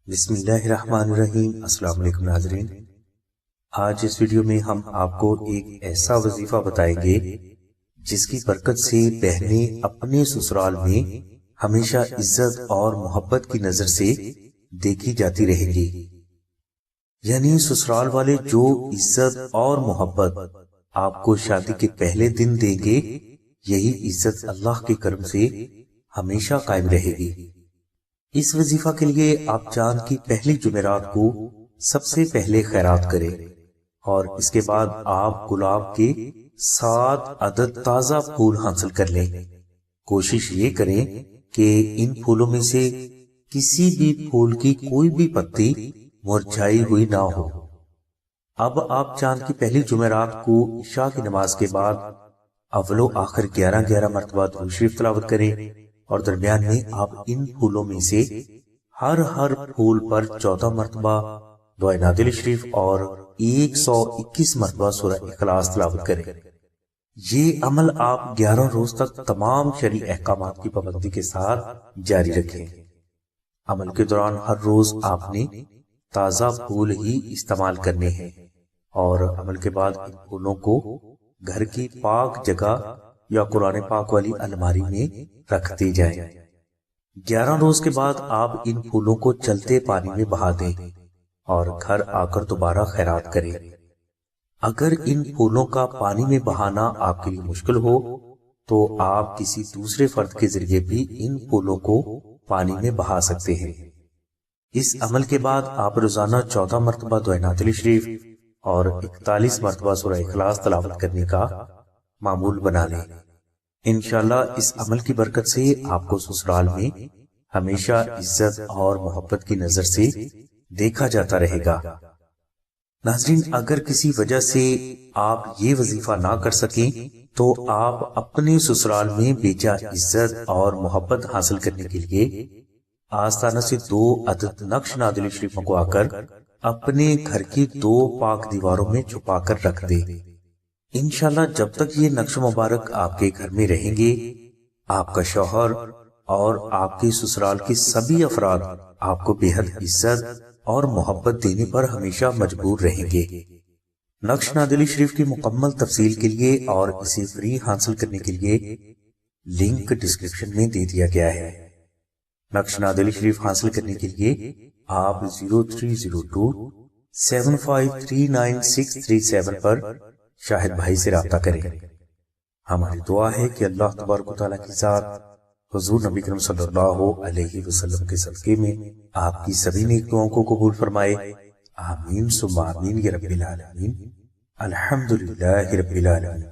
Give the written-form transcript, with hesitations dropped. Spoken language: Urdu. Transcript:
بسم اللہ الرحمن الرحیم۔ السلام علیکم ناظرین، آج اس ویڈیو میں ہم آپ کو ایک ایسا وظیفہ بتائیں گے جس کی برکت سے بہنیں اپنے سسرال میں ہمیشہ عزت اور محبت کی نظر سے دیکھی جاتی رہیں گی۔ یعنی سسرال والے جو عزت اور محبت آپ کو شادی کے پہلے دن دیں گے، یہی عزت اللہ کے کرم سے ہمیشہ قائم رہے گی۔ اس وظیفہ کے لیے آپ چاند کی پہلی جمعرات کو سب سے پہلے خیرات کریں اور اس کے بعد آپ گلاب کے 7 عدد تازہ پھول حاصل کر لیں۔ کوشش یہ کریں کہ ان پھولوں میں سے کسی بھی پھول کی کوئی بھی پتی مرجھائی ہوئی نہ ہو۔ اب آپ چاند کی پہلی جمعرات کو عشاء کی نماز کے بعد اول و آخر 11 مرتبہ درود شریف تلاوت کریں اور درمیان میں آپ ان پھولوں میں سے ہر پھول پر 14 مرتبہ دعائے نادل شریف اور 121 مرتبہ سورہ اخلاص تلاوت کریں۔ یہ عمل آپ 11 روز تک تمام شرعی احکامات کی پابندی کے ساتھ جاری رکھیں۔ عمل کے دوران ہر روز آپ نے تازہ پھول ہی استعمال کرنے ہیں اور عمل کے بعد ان پھولوں کو گھر کی پاک جگہ یا قرآن پاک والی الماری میں رکھتے جائیں۔ 11 روز کے بعد آپ ان پھولوں کو چلتے پانی میں بہا دیں اور گھر آ کر دوبارہ خیرات کریں۔ اگر ان پھولوں کا پانی میں بہانا آپ کے لیے مشکل ہو تو آپ کسی دوسرے فرد کے ذریعے بھی ان پھولوں کو پانی میں بہا سکتے ہیں۔ اس عمل کے بعد آپ روزانہ 14 مرتبہ دعائے نادل شریف اور 41 مرتبہ سورہ اخلاص تلاوت کرنے کا معمول بنا لیں۔ انشاءاللہ اس عمل کی برکت سے آپ کو سسرال میں ہمیشہ عزت اور محبت کی نظر سے دیکھا جاتا رہے گا۔ ناظرین، اگر کسی وجہ سے آپ یہ وظیفہ نہ کر سکیں تو آپ اپنے سسرال میں بیجا عزت اور محبت حاصل کرنے کے لیے آستانہ سے 2 عدد نقش نادل شریف منگوا کر اپنے گھر کی 2 پاک دیواروں میں چھپا کر رکھ دیں۔ انشاءاللہ جب تک یہ نقش مبارک آپ کے گھر میں رہیں گے، آپ کا شوہر اور آپ کے سسرال کے سبھی افراد آپ کو بے حد عزت اور محبت دینے پر ہمیشہ مجبور رہیں گے۔ نقش نادل شریف کی مکمل تفصیل کے لیے اور اسے فری حاصل کرنے کے لیے لنک ڈسکرپشن میں دے دیا گیا ہے۔ نقش نادل شریف حاصل کرنے کے لیے آپ 0302 7539 پر شاہد بھائی سے رابطہ کریں۔ ہماری دعا ہے کہ اللہ تبارک و تعالیٰ کی ذات حضور نبی کریم صلی اللہ علیہ وسلم کے صدقے میں آپ کی سبھی نیک دعاؤں کو قبول فرمائے۔ آمین ثم آمین یا رب العالمین۔ الحمدللہ رب العالمین۔